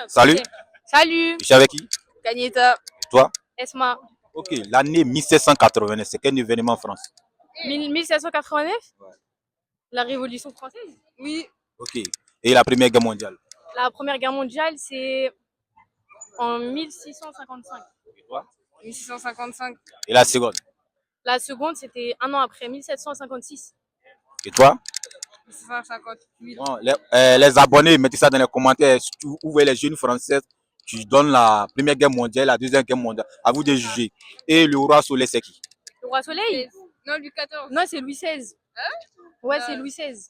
Salut, Salut, je suis avec qui? Gagneta, Toi? Esma. Ok, l'année 1789, c'est quel événement en France? 1789, Ouais. la Révolution française. Oui. Ok, et la Première Guerre mondiale? La Première Guerre mondiale, c'est en 1655. Et toi? 1655. Et la seconde? La seconde, c'était un an après, 1756. Et toi? 1758. Bon, les abonnés, mettez ça dans les commentaires. Si tu ouvres les jeunes françaises, tu donnes la Première Guerre mondiale, la Deuxième Guerre mondiale. À vous de juger. Et le roi Soleil, c'est qui? Le roi Soleil? Non, Louis XIV. Non, c'est Louis XVI. Ouais, c'est Louis XVI.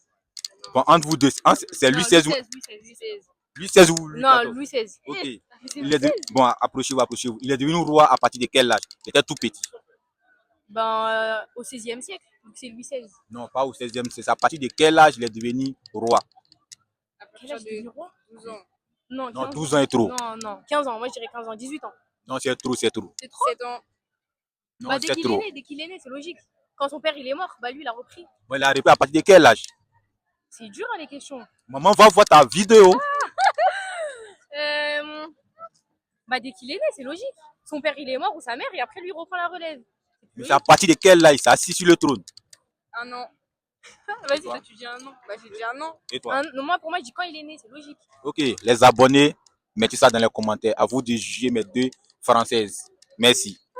Bon, entre vous deux, c'est Louis Non, XVI ou Louis XVI. Louis XVI ou Louis Non, XIV? Louis XVI. Ok. C'est Louis XVI. Bon, approchez-vous, approchez-vous. Il est devenu roi à partir de quel âge? Il était tout petit. Ben, au XVIe siècle. Donc c'est Louis XVI. Non, pas au 16e, c'est à partir de quel âge il est devenu roi? Quel âge il est roi? 12 ans. Non, 12 15 ans est trop. Non, non, 15 ans. Moi, je dirais 15 ans, 18 ans. Non, c'est trop, c'est trop. C'est trop? 7 ans. Non, Bah, c'est trop. dès qu'il est né, c'est logique. Quand son père il est mort, bah lui il a repris. Bon, il a repris à partir de quel âge? C'est dur hein, les questions. Maman va voir ta vidéo. Bah dès qu'il est né, c'est logique. Son père il est mort ou sa mère et après lui il reprend la relève. Mais c'est à partir de quel âge il s'est assis sur le trône? Un an. Vas-y, toi? toi tu dis un an. Bah, j'ai dit un an. Et toi? Non, moi pour moi je dis quand il est né, c'est logique. Ok, les abonnés, mettez ça dans les commentaires. À vous de juger mes deux françaises. Merci.